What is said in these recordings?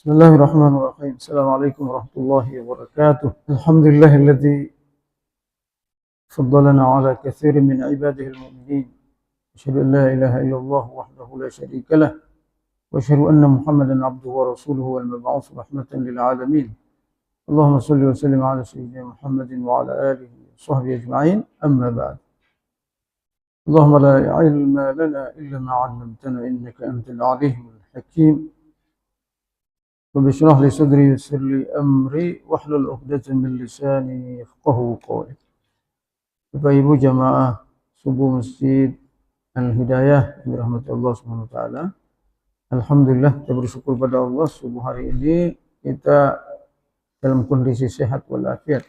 بسم الله الرحمن الرحيم. السلام عليكم ورحمة الله وبركاته. الحمد لله الذي فضلنا على كثير من عباده المؤمنين. أشهد أن لا إله إلا الله وحده لا شريك له، وأشهد أن محمدا عبده ورسوله والمبعوث رحمة للعالمين. اللهم صل وسلم على سيدنا محمد وعلى آله وصحبه أجمعين. أما بعد، اللهم لا علم لنا إلا ما علمتنا إنك أنت العليم الحكيم. رب اشرح لي صدري ويسر لي أمري واحلل عقدة من لساني يفقهوا قولي. Bapak Ibu jamaah subuh Masjid Al-Hidayah dirahmati Allah Subhanahu wa taala. Alhamdulillah, kita bersyukur pada Allah subuh hari ini kita dalam kondisi sehat walafiat.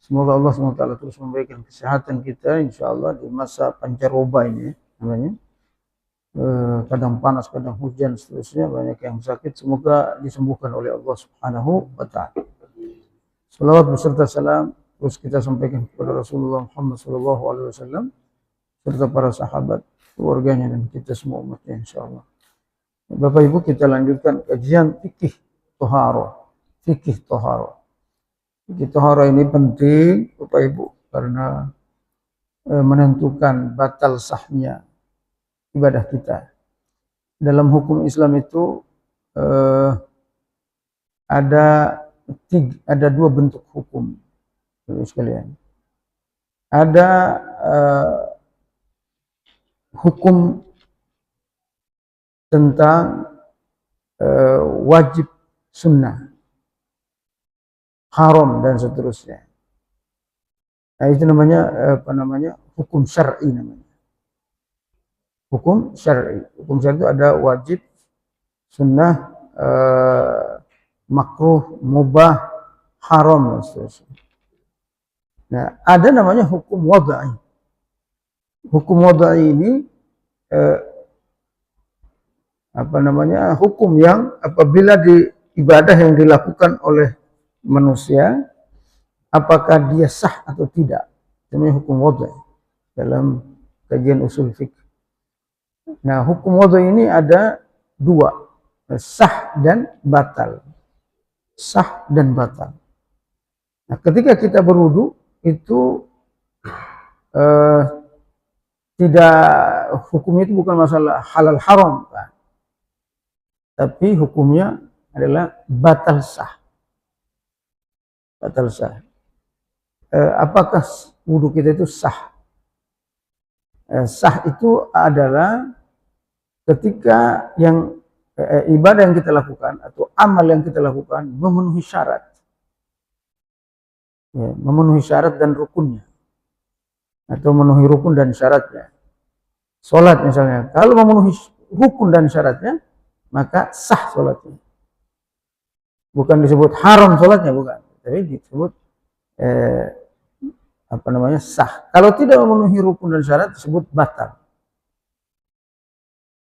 Semoga Allah Subhanahu wa taala terus memberikan kesehatan kita insyaallah di masa pancaroba ini namanya. Kadang panas, kadang hujan, seterusnya banyak yang sakit. Semoga disembuhkan oleh Allah Subhanahu wa taala. Salawat beserta salam terus kita sampaikan kepada Rasulullah Muhammad sallallahu alaihi wasallam serta para sahabat, keluarganya dan kita semua umatnya insyaallah. Bapak Ibu, kita lanjutkan kajian fikih toharo. Fikih toharo. Fikih toharo ini penting Bapak Ibu karena menentukan batal sahnya ibadah kita. Dalam hukum Islam itu ada dua bentuk hukum, sekalian. Ada hukum tentang wajib, sunnah, haram dan seterusnya. Nah, itu namanya hukum syar'i namanya. Hukum syar'i. Hukum syar'i itu ada wajib, sunnah, makruh, mubah, haram dan seterusnya. Nah, ada namanya hukum wadai. Hukum wadai ini hukum yang apabila di ibadah yang dilakukan oleh manusia, apakah dia sah atau tidak. Namanya hukum wadai dalam kajian usul fikih. Nah, hukum wudu ini ada dua, sah dan batal. Sah dan batal. Nah, ketika kita berwudu itu tidak, hukumnya itu bukan masalah halal haram, Pak. Tapi hukumnya adalah batal sah. Batal sah. Apakah wudu kita itu sah? Sah itu adalah ketika yang ibadah yang kita lakukan atau amal yang kita lakukan memenuhi syarat, ya, memenuhi syarat dan rukunnya, atau memenuhi rukun dan syaratnya. Sholat misalnya, kalau memenuhi rukun dan syaratnya, maka sah sholatnya. Bukan disebut haram sholatnya, bukan, tapi disebut sah. Kalau tidak memenuhi rukun dan syarat disebut batal.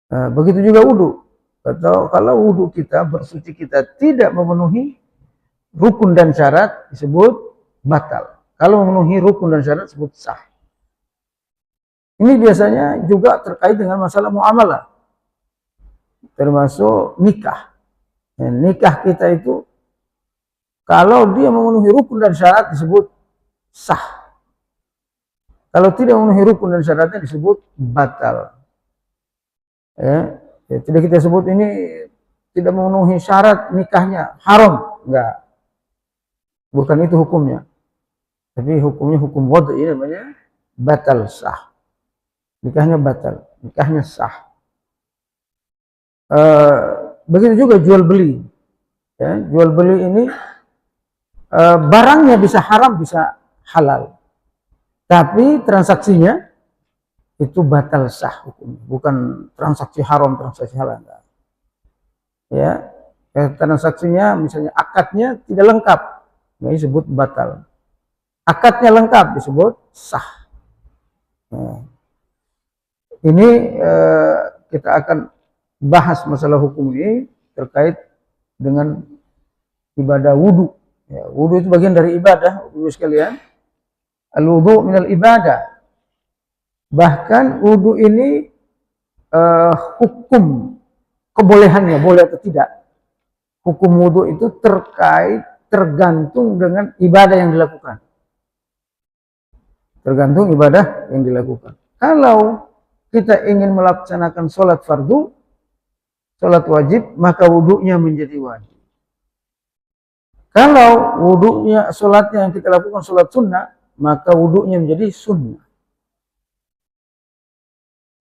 Begitu juga wudu. Atau kalau wudu kita, bersuci kita tidak memenuhi rukun dan syarat disebut batal. Kalau memenuhi rukun dan syarat disebut sah. Ini biasanya juga terkait dengan masalah muamalah, termasuk nikah. Nikah kita itu kalau dia memenuhi rukun dan syarat disebut sah. Kalau tidak memenuhi rukun dan syaratnya disebut batal. Ya, tidak kita sebut ini tidak memenuhi syarat nikahnya haram, enggak. Bukan itu hukumnya. Tapi hukumnya hukum wudu, ini namanya batal sah. Nikahnya batal, nikahnya sah. Begitu juga jual beli. Ya, jual beli ini barangnya bisa haram, bisa halal. Tapi transaksinya itu batal sah hukum, bukan transaksi haram, transaksi halal. Ya, transaksinya misalnya akadnya tidak lengkap, ini disebut batal. Akadnya lengkap disebut sah. Nah, ini kita akan bahas masalah hukum ini terkait dengan ibadah wudu. Ya, wudu itu bagian dari ibadah, Ibu sekalian. Al-wudu minal ibadah. Bahkan wudu ini hukum kebolehannya, boleh atau tidak, hukum wudhu itu tergantung dengan ibadah yang dilakukan. Tergantung ibadah yang dilakukan. Kalau kita ingin melaksanakan sholat fardu, sholat wajib, maka wudhunya menjadi wajib. Kalau wudhunya, sholatnya yang kita lakukan sholat sunnah, maka wudhunya menjadi sunnah.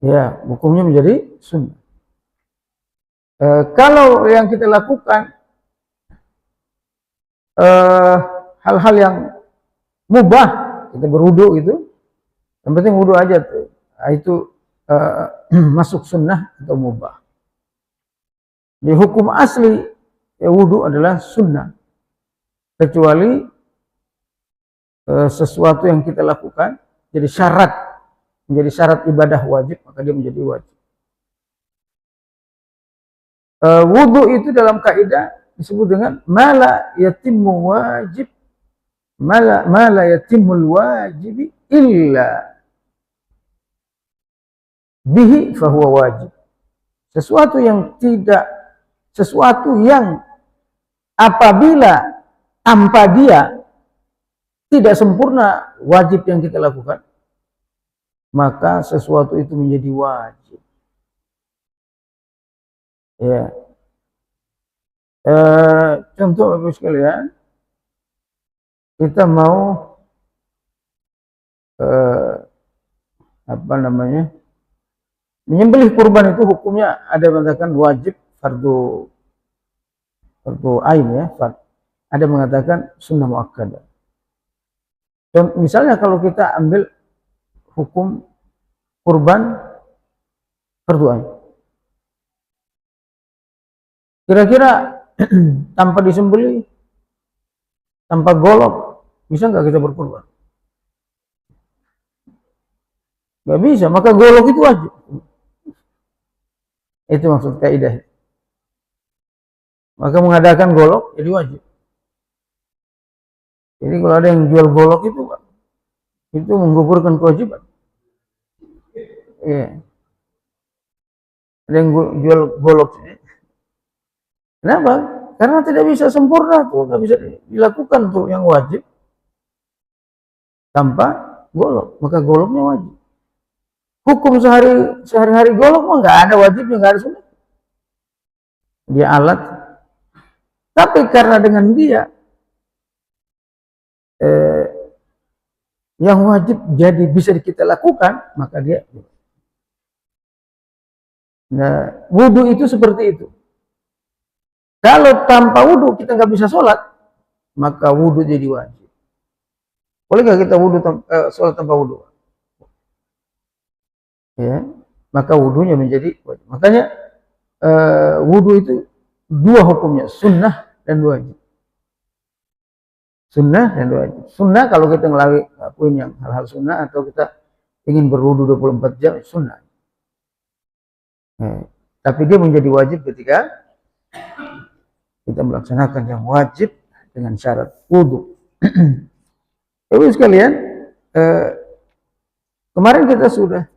Ya, hukumnya menjadi sunnah. Kalau yang kita lakukan hal-hal yang mubah, kita berwudu gitu, yang penting wudu aja tuh, itu masuk sunnah atau mubah. Di hukum asli ya, wudu adalah sunnah, kecuali sesuatu yang kita lakukan jadi syarat, menjadi syarat ibadah wajib, maka dia menjadi wajib. Wudu itu dalam kaidah disebut dengan mala yatimmu wajib, mala yatimul wajibi illa bihi fahuwa wajib. Sesuatu yang apabila tanpa dia tidak sempurna wajib yang kita lakukan, maka sesuatu itu menjadi wajib. Ya. Contoh Bapak sekalian, kita mau menyembelih kurban, itu hukumnya ada mengatakan wajib fardu ain ya, ada mengatakan sunnah muakkadah. Misalnya kalau kita ambil hukum kurban fardu ain, kira-kira tanpa disembelih, tanpa golok, bisa nggak kita berkurban? Nggak bisa, maka golok itu wajib. Itu maksud kaidah. Maka mengadakan golok jadi wajib. Jadi kalau ada yang jual golok itu menggugurkan kewajiban. Iya. Ada yang jual golok. Kenapa? Karena tidak bisa sempurna tuh, nggak bisa dilakukan tuh yang wajib tanpa golok, maka goloknya wajib. Hukum sehari-hari golok mah nggak ada wajibnya, nggak ada sunnah. Dia alat, tapi karena dengan dia yang wajib jadi bisa kita lakukan, maka dia. Nah, wudu itu seperti itu. Kalau tanpa wudu kita nggak bisa sholat, maka wudu jadi wajib. Boleh nggak kita sholat tanpa wudu? Ya, maka wudunya menjadi wajib. Makanya wudu itu dua hukumnya, sunnah dan wajib. Sunnah dan wajib. Sunnah kalau kita ngelakuin yang hal-hal sunnah, atau kita ingin berwudu 24 jam, sunnah. Tapi dia menjadi wajib ketika kita melaksanakan yang wajib dengan syarat wudu. Ibu sekalian, kemarin kita sudah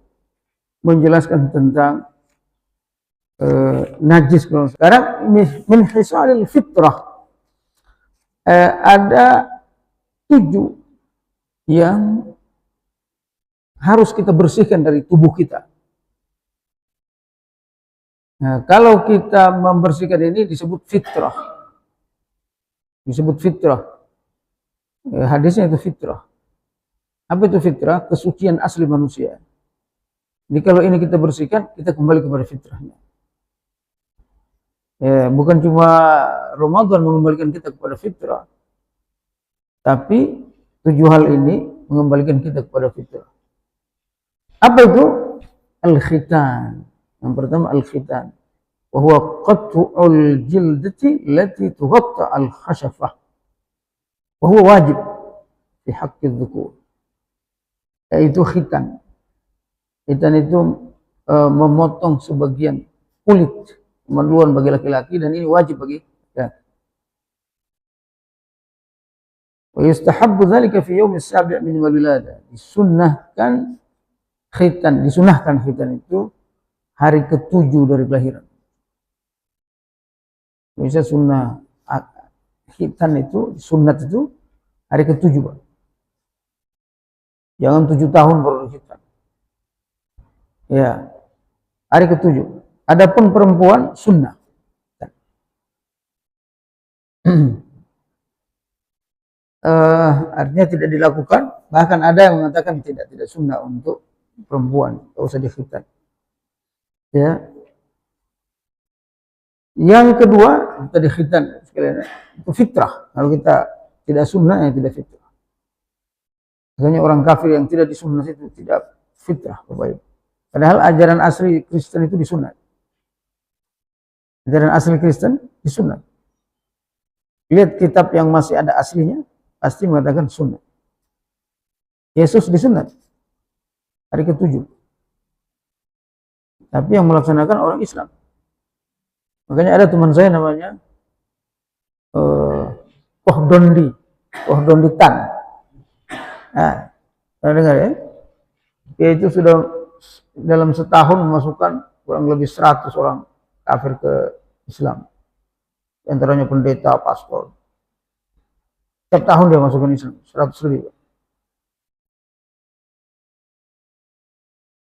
menjelaskan tentang najis. Sekarang min hisalil fitrah, ada 7 yang harus kita bersihkan dari tubuh kita. Nah, kalau kita membersihkan ini disebut fitrah. Disebut fitrah. Hadisnya itu fitrah. Apa itu fitrah? Kesucian asli manusia. Jadi kalau ini kita bersihkan, kita kembali kepada fitrahnya. Bukan cuma Ramadan mengembalikan kita kepada fitrah, tapi 7 hal ini mengembalikan kita kepada fitrah. Apa itu? Al-khitan. Yang pertama al-khitan, wa huwa qat'ul jildati allati tughatta al-khashafah, wa huwa wajib fi haqqi dzukur. Yaitu khitan. Khitan itu memotong sebagian kulit kemaluan bagi laki-laki, dan ini wajib bagi laki. Wa yustahabbu dzalika fi yaum as-sabi' min al-wiladah. Disunahkan khitan itu hari ke-7 dari kelahiran. Bisa sunnah khitan itu, sunat itu hari ke-7, Pak. Jangan 7 tahun baru khitan. Ya, hari ke-7. Adapun perempuan sunnah. Artinya tidak dilakukan, bahkan ada yang mengatakan tidak sunnah untuk perempuan, tidak usah dikhitan. Ya. Yang kedua, kita dikhitan sekalian, itu fitrah. Kalau kita tidak sunnah, ya tidak fitrah. Makanya orang kafir yang tidak disunnah itu tidak fitrah, Bapak Ibu. Padahal ajaran asli Kristen itu disunat. Ajaran asli Kristen disunat. Lihat kitab yang masih ada aslinya, pasti mengatakan sunat. Yesus disunat hari ke-7. Tapi yang melaksanakan orang Islam. Makanya ada teman saya namanya Pohdondi Tan. Nah, pernah dengar ya? Dia itu sudah dalam setahun memasukkan kurang lebih 100 orang kafir ke Islam. Di antaranya pendeta, pastor. Setiap tahun dia masukkan Islam, 100 lebih.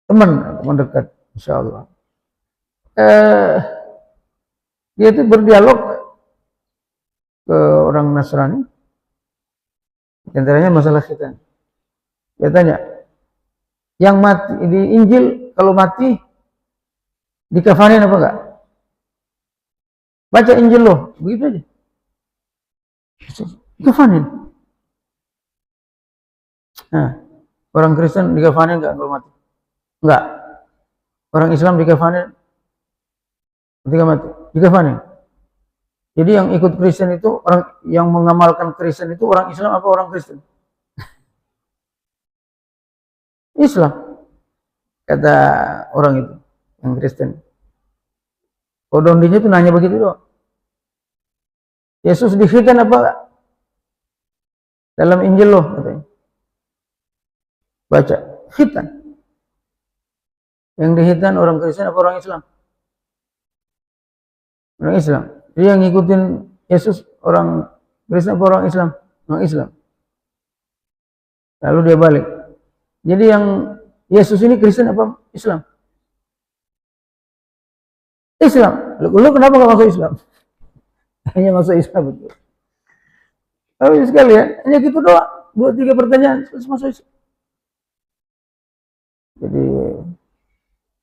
Teman dekat, insya Allah. Dia itu berdialog ke orang Nasrani. Di antaranya masalah khitan. Dia tanya, yang mati di Injil kalau mati dikafanin apa enggak? Baca Injil loh, begitu aja. Dikafanin. Nah, orang Kristen dikafanin enggak kalau mati? Enggak. Orang Islam dikafanin ketika mati, dikafanin. Jadi yang ikut Kristen itu, orang yang mengamalkan Kristen itu orang Islam apa orang Kristen? Islam, kata orang itu, yang Kristen. Kodondinya itu nanya begitu doang. Yesus dikhitan apa enggak? Dalam Injil loh, katanya. Baca, khitan. Yang dikhitan orang Kristen apa orang Islam? Orang Islam. Jadi yang ngikutin Yesus orang Kristen apa orang Islam? Orang Islam. Lalu dia balik. Jadi yang Yesus ini Kristen apa Islam? Islam. Lu kenapa gak masuk Islam? Hanya masuk Islam betul. Tapi sekali ya, hanya gitu doang. 2-3 pertanyaan terus masuk Islam. Jadi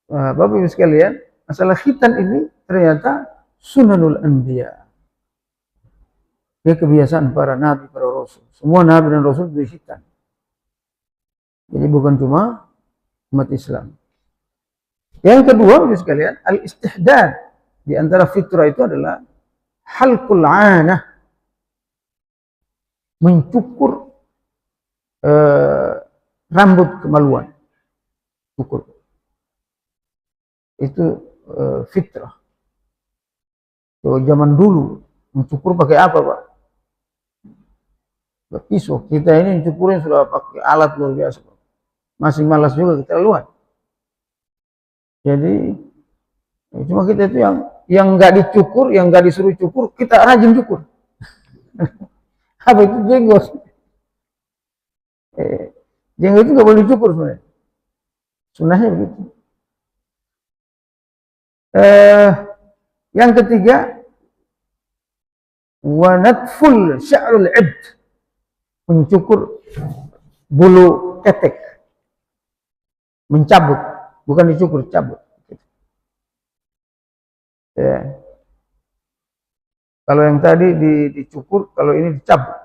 Bapak Ibu sekalian, masalah khitan ini ternyata sunanul anbiya. Dia kebiasaan para nabi, para rasul. Semua nabi dan rasul berkhitan. Jadi bukan cuma umat Islam. Yang kedua, Bapak Ibu sekalian, al-istihdad. Di antara fitrah itu adalah halqul 'anah. Mencukur rambut kemaluan. Cukur. Itu fitrah. So, zaman dulu mencukur pakai apa, Pak? Pisau. Kita ini mencukurnya sudah pakai alat luar biasa, Pak. Masih malas juga keterlaluan. Jadi cuma kita itu yang nggak dicukur, yang nggak disuruh cukur, kita rajin cukur. Apa itu jenggot? Jenggot itu nggak boleh dicukur sebenarnya. Sunnahnya begitu. Yang ketiga, wa natful sya'rul 'ibd, mencukur bulu ketek, mencabut, bukan dicukur, cabut. Ya. Kalau yang tadi dicukur, kalau ini dicabut.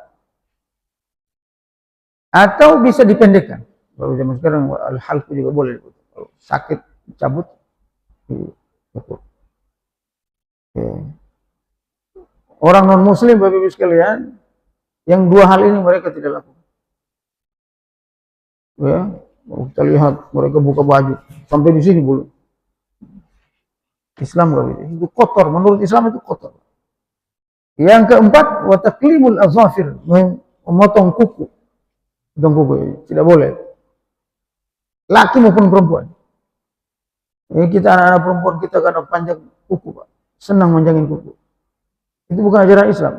Atau bisa dipendekkan. Kalau zaman sekarang al-halqu juga boleh. Kalau sakit dicabut, dicukur. Ya. Orang non muslim Bapak Ibu sekalian, yang dua hal ini mereka tidak lakukan. Ya, kita lihat mereka buka baju sampai di sini belum. Islam enggak bisa. Itu kotor, menurut Islam itu kotor. Yang keempat, wa taqlimul azafir, memotong kuku. Potong kuku tidak boleh. Laki maupun perempuan. Ini kita anak-anak perempuan kita kadang panjang kuku, Pak. Senang manjangin kuku. Itu bukan ajaran Islam,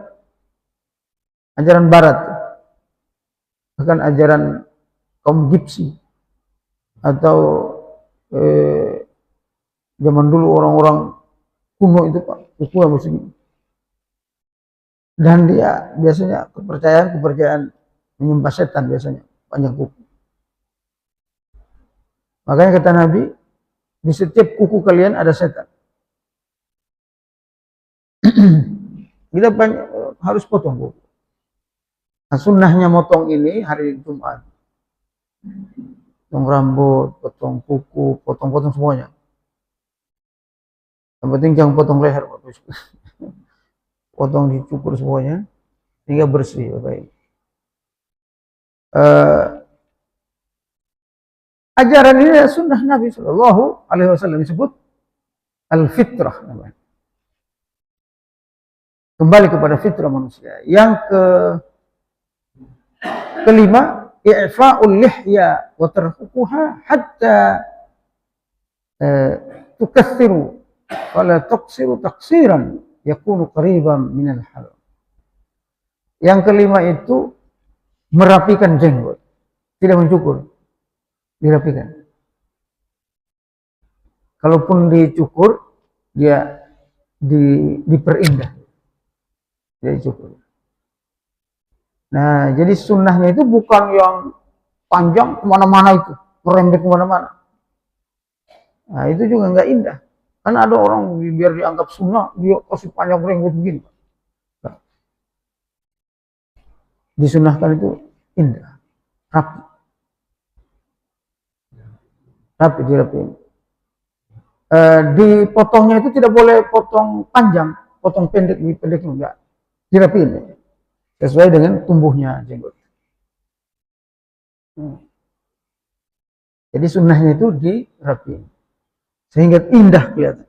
ajaran Barat, bahkan ajaran kaum Gipsi atau zaman dulu orang-orang kuno itu Pak, kuku yang begini. Dan dia biasanya kepercayaan menyembah setan biasanya, panjang kuku. Makanya kata Nabi, di setiap kuku kalian ada setan. Kita harus potong kuku. Nah, sunnahnya motong ini hari Jumat. Potong rambut, potong kuku, potong-potong semuanya. Yang penting jangan potong leher, Pak. Potong dicukur semuanya, sehingga bersih, baik. Ajaran ini sunnah Nabi Shallallahu Alaihi Wasallam, disebut al-fitrah namanya. Kembali kepada fitrah manusia. Yang kelima, i'fa'ul lihya wa tarkuha hatta tukassiru wala taqsiru taqsiran yakunu qariban minal halal. Yang kelima itu merapikan jenggot, tidak mencukur, dirapikan. Kalaupun dicukur, dia diperindah, dia dicukur. Nah, jadi sunnahnya itu bukan yang panjang kemana-mana itu, merembet kemana-mana. Nah, itu juga nggak indah. Kan ada orang biar dianggap sunnah, dia kasih panjang rambut begini. Nah, disunnahkan itu indah, rapi. Rapi, dirapiin. Dipotongnya itu tidak boleh potong panjang, potong pendek enggak. Dirapiin. Sesuai dengan tumbuhnya jenggot. Jadi sunnahnya itu dirapiin sehingga indah kelihatan.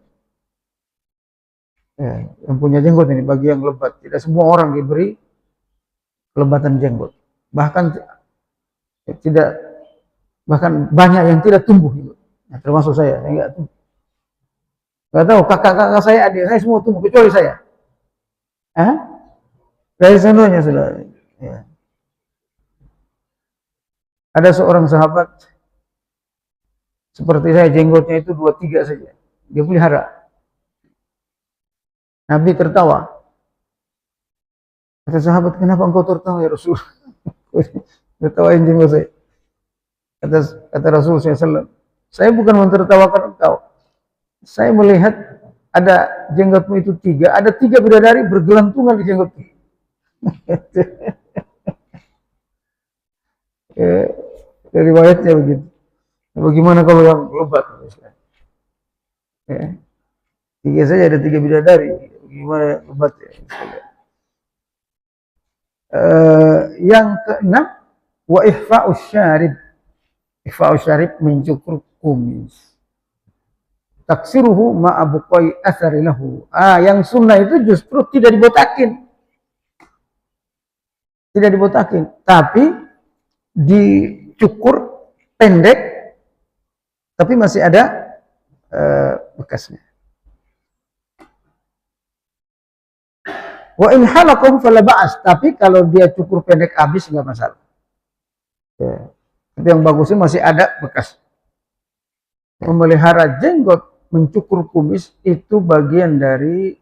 Yang punya jenggot ini bagi yang lebat, tidak semua orang diberi kelebatan jenggot. Bahkan banyak yang tidak tumbuh. Nah, termasuk saya enggak tumbuh. Enggak tahu kakak-kakak saya, adik saya semua tumbuh kecuali saya. Dari sananya sudah. Ya. Ada seorang sahabat seperti saya, jenggotnya itu 2-3 saja. Dia pelihara. Nabi tertawa. Kata sahabat, kenapa engkau tertawa ya Rasul? Tertawain jenggot saya. Kata Rasul SAW, saya bukan mentertawakan engkau. Saya melihat ada jenggotmu itu 3, ada 3 bidadari bergelantungan di jenggotmu. Dari riwayatnya begitu. Bagaimana kalau yang lebat? Ya. 3 saja ada 3 bidadari. Bagaimana lebat ya? Yang keenam, wa ihfa'us syarib. Ihfa'us syarib, mencukur kumis. Taksiruhu ma'abuqai athari lahu. Yang sunnah itu justru tidak dibotakin. Tidak dibotakin, tapi dicukur pendek, tapi masih ada bekasnya. Wa in halaqahu fala ba'as, tapi kalau dia cukur pendek habis enggak masalah. Ya. Tapi yang bagusnya masih ada bekas. Memelihara jenggot, mencukur kumis itu bagian dari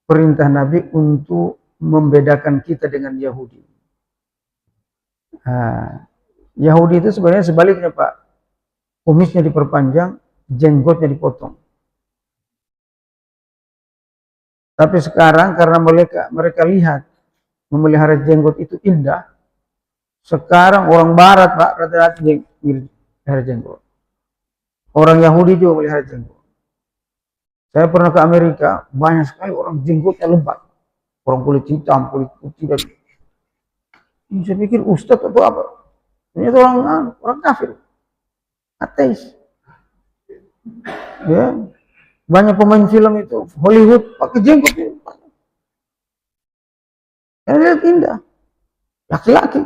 perintah Nabi untuk membedakan kita dengan Yahudi. Yahudi itu sebenarnya sebaliknya Pak, kumisnya diperpanjang, jenggotnya dipotong. Tapi sekarang karena mereka lihat memelihara jenggot itu indah, sekarang orang Barat Pak rata-rata melihara jenggot. Orang Yahudi juga melihara jenggot. Saya pernah ke Amerika, banyak sekali orang jenggotnya lebat, orang kulit hitam, kulit putih dan saya pikir ustadz atau apa? Ternyata orang kafir, ateis. Ya, banyak pemain film itu Hollywood pakai jenggot itu. Ya, lihat indah, laki-laki.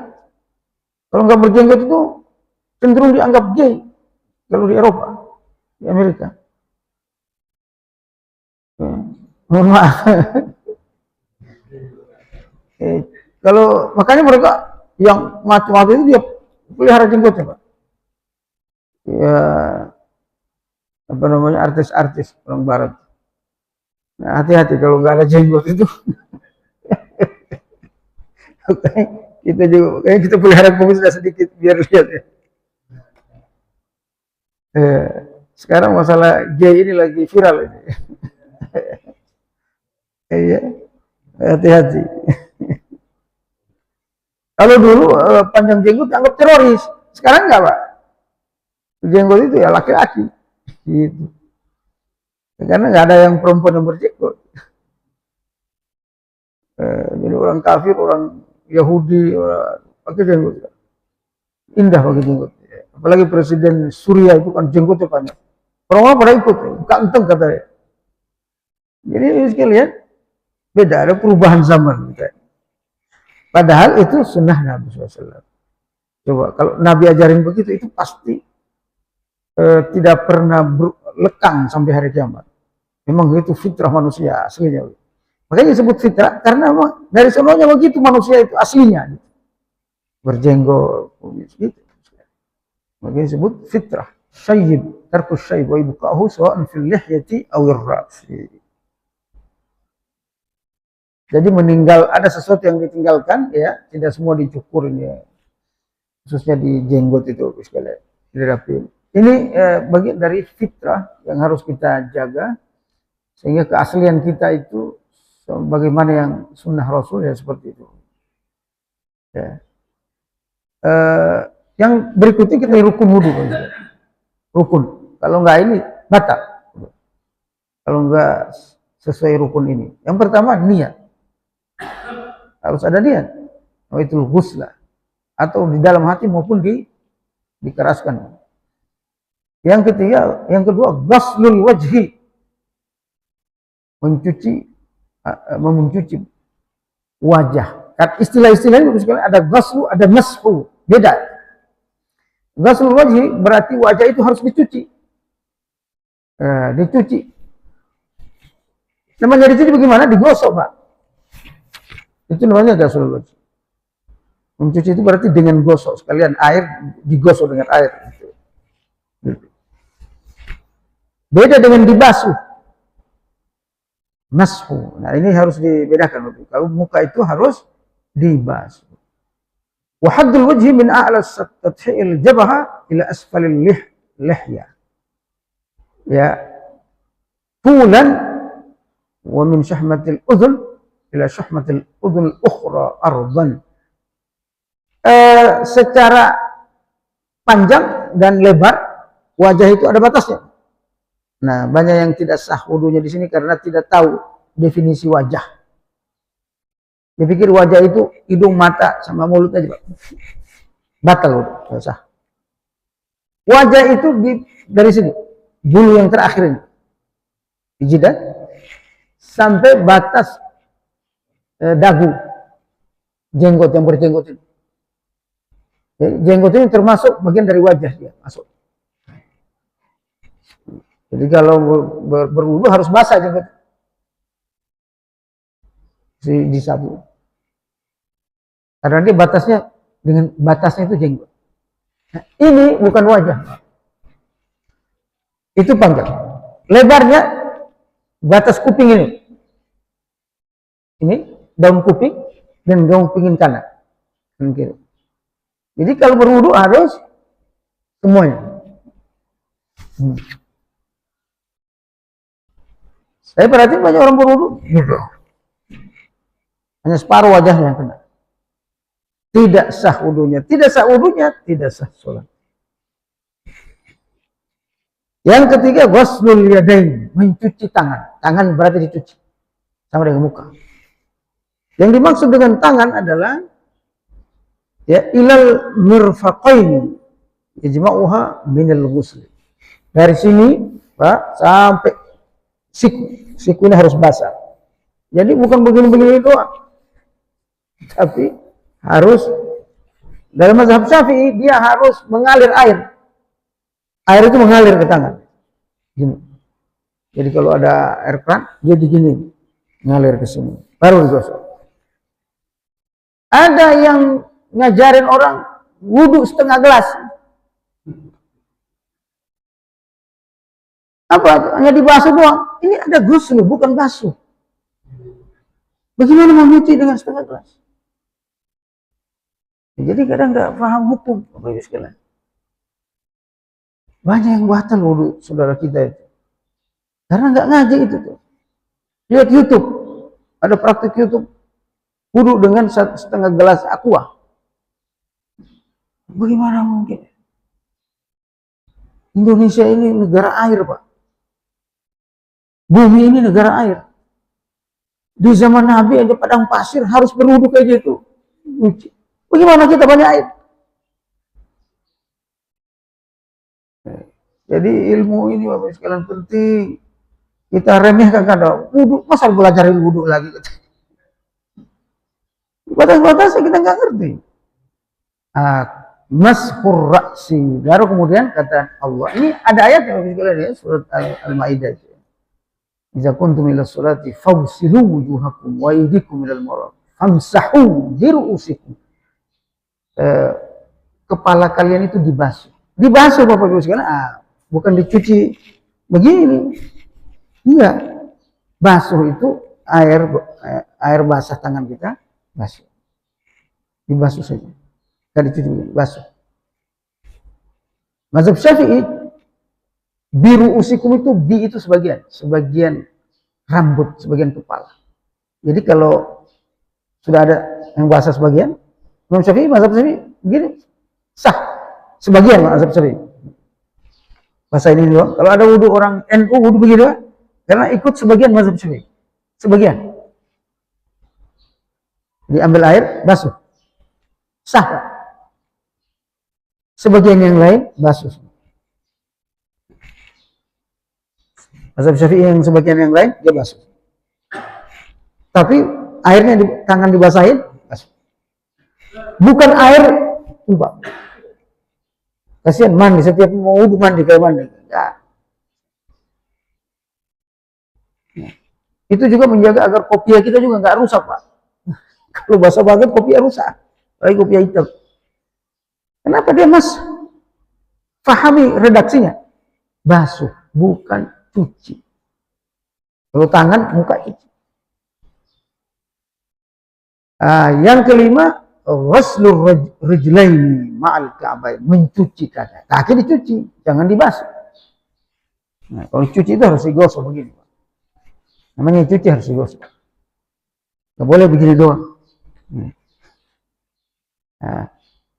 Kalau nggak berjenggot itu cenderung dianggap gay. Kalau di Eropa, di Amerika. Ya. Mohon maaf. Kalau makanya mereka yang mati-mati itu dia pelihara jenggotnya, Pak. Ya, apa namanya, artis-artis orang barat. Nah, hati-hati kalau nggak ada jenggot itu. Kita juga kayak kita pelihara kumis sudah sedikit biar lihat ya. Eh, Sekarang masalah gay ini lagi viral ini. Iya, hati-hati. Kalau dulu panjang jenggot dianggap teroris, sekarang enggak, Pak. Jenggot itu ya laki-laki, gitu. Karena nggak ada yang perempuan yang berjenggot. Jadi orang kafir, orang Yahudi, orang pakai jenggot, indah pakai jenggot. Apalagi presiden Suriah itu kan jenggotnya panjang. Orang-orang pada ikut, ganteng katanya. Jadi sekalian beda, ada perubahan zaman. Padahal itu sunnah Nabi SAW. Coba kalau Nabi ajarin begitu, itu pasti tidak pernah lekang sampai hari kiamat. Memang itu fitrah manusia aslinya. Makanya disebut fitrah karena dari semuanya begitu manusia itu aslinya. Berjenggot, gitu. Makanya disebut fitrah. Syaib, tarkus syaib wa ibqa'ahu sawa'an fil lihyati awir ra'si. Jadi meninggal, ada sesuatu yang ditinggalkan, ya tidak semua dicukur ini, ya. Khususnya di jenggot itu, sekali dirapin. Ini bagian dari fitrah yang harus kita jaga, sehingga keaslian kita itu bagaimana yang sunnah Rasul ya seperti itu. Ya. Yang berikutnya kita rukun wudhu. Rukun. Kalau enggak ini batal. Kalau enggak sesuai rukun ini. Yang pertama niat. Harus ada niat. Itu ghuslah. Atau di dalam hati maupun dikeraskan. Yang ketiga, yang kedua, ghaslul wajhi. Mencuci wajah. Kan istilah-istilah itu ada ghaslu, ada mashu. Beda. Ghaslul wajhi berarti wajah itu harus dicuci. Dicuci. Namanya dicuci bagaimana? Digosok, Pak. Itu namanya ghaslul wajhi. Mencuci itu berarti dengan gosok. Sekalian air digosok dengan air. Beda dengan dibasuh. Mashu. Nah, ini harus dibedakan. Kalau muka itu harus dibasuh. Wa haddul wajhi min a'la tathil jabha ila asfalil lihya. Ya. Tulan wa min syahmatil udhun ila syahmatil udhun ukhra ardan. Secara panjang dan lebar wajah itu ada batasnya. Nah, banyak yang tidak sah wudunya di sini karena tidak tahu definisi wajah. Dia pikir wajah itu hidung, mata, sama mulut aja, Pak. Batal wudu, tidak sah. Wajah itu dari sini, bulu yang terakhir ini, di jidat, sampai batas dagu, jenggot yang berjenggot ini. Jadi, jenggot ini termasuk bagian dari wajah dia masuk. Jadi kalau berwudu harus basah jenggot, disapu. Karena dia batasnya dengan batasnya itu jenggot. Nah, ini bukan wajah. Itu panjang. Lebarnya batas kuping ini. Ini daun kuping dan daun kuping kanan. Kiri. Jadi kalau berwudu harus semuanya. Saya perhatiin banyak orang berwudu gitu. Hanya separuh wajahnya yang kena. Tidak sah wudunya. Tidak sah wudunya, tidak sah sholat. Yang ketiga, ghuslul yadain, mencuci tangan. Tangan berarti dicuci sama dengan muka. Yang dimaksud dengan tangan adalah ya ilal mirfaqain ijma'uha minal ghusl. Dari sini, Pak, sampai siku ini harus basah. Jadi bukan begini-begini doang. Tapi harus dalam mazhab Syafi'i dia harus mengalir air. Air itu mengalir ke tangan. Gini. Jadi kalau ada air keran, dia begini, mengalir ke sini. Baru digosok. Ada yang ngajarin orang wudhu setengah gelas. Apa? Hanya dibasuh doang. Ini ada ghusl, bukan basuh. Bagaimana menyuci dengan setengah gelas? Jadi kadang nggak paham hukum, Bapak Ibu sekalian. Banyak yang batal wudhu saudara kita itu. Karena nggak ngaji itu tuh. Lihat YouTube, ada praktik YouTube wudhu dengan setengah gelas aqua. Bagaimana mungkin? Indonesia ini negara air, Pak. Bumi ini negara air. Di zaman Nabi ada padang pasir harus berwudhu kayak gitu. Bagaimana kita banyak air? Jadi ilmu ini Bapak sekalian penting. Kita remehkan kadang wudhu, masa belajar wudhu lagi? Batas-batasnya kita nggak ngerti. Mashur ra'si. Baru kemudian kata Allah. Ini ada ayat yang Bapak sekalian ya, surat Al-Maidah. Idza kuntum ila sholati fawsilu wujuhakum wa aydikum ilal marad famsahu bi ru'usikum. Kepala kalian itu dibasuh. Dibasuh Bapak Ibu sekalian, bukan dicuci begini. Iya. Basuh itu air basah tangan kita, basuh. Dibasuh saja. Enggak dicuci begini, basuh. Mazhab Syafi'i biru usikum itu itu sebagian rambut, sebagian kepala. Jadi kalau sudah ada yang basah sebagian, Imam Syafi'i, mazhab Syafi'i begini sah sebagian mazhab Syafi'i. Basah ini doang. Kalau ada wudhu orang NU wudhu begitu, karena ikut sebagian mazhab Syafi'i, sebagian diambil air basuh, sah. Sebagian yang lain basuh. Mazhab Syafi'i yang sebagian yang lain dia basuh. Tapi airnya tangan dibasahin, basuh. Bukan air tumpah. Kasihan mandi setiap mau wudhu mandi kayak mandi. Ya. Itu juga menjaga agar kopiah kita juga nggak rusak, Pak. Kalau basah banget kopiah rusak. Apalagi kopiah hitam. Kenapa dia mas? Fahami redaksinya. Basuh, bukan cuci. Kalau tangan, muka cuci. Yang kelima, ghuslur rijlaini ma'al ka'bain, mencuci kaki. Kaki dicuci, jangan dibasuh. Nah, kalau cuci itu harus digosok begini. Namanya cuci harus digosok. Nggak boleh begini doang. Nah,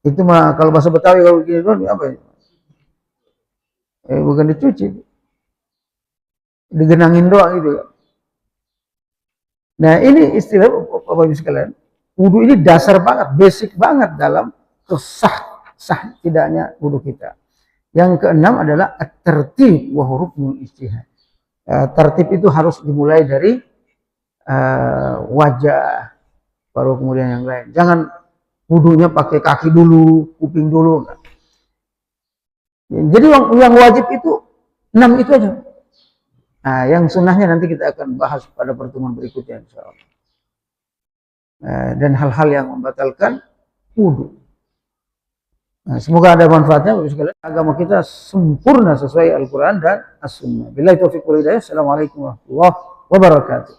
itu mah kalau bahasa Betawi kalau begini doang apa ya? Bukan dicuci. Digenangin doang gitu. Nah ini istilah Bapak Ibu sekalian, wudhu ini dasar banget, basic banget dalam sah tidaknya wudhu kita. Yang keenam adalah at-tertib wa ruknul ijtihad. Tertib itu harus dimulai dari wajah, baru kemudian yang lain. Jangan wudhunya pakai kaki dulu, kuping dulu. Enggak. Jadi yang wajib itu 6 itu aja. Nah, yang sunnahnya nanti kita akan bahas pada pertemuan berikutnya insyaallah. Dan hal-hal yang membatalkan wudhu. Nah, semoga ada manfaatnya Bapak sekalian. Agama kita sempurna sesuai Al-Quran dan As-Sunnah. Billahi taufiq wal hidayah. Assalamualaikum warahmatullahi wabarakatuh.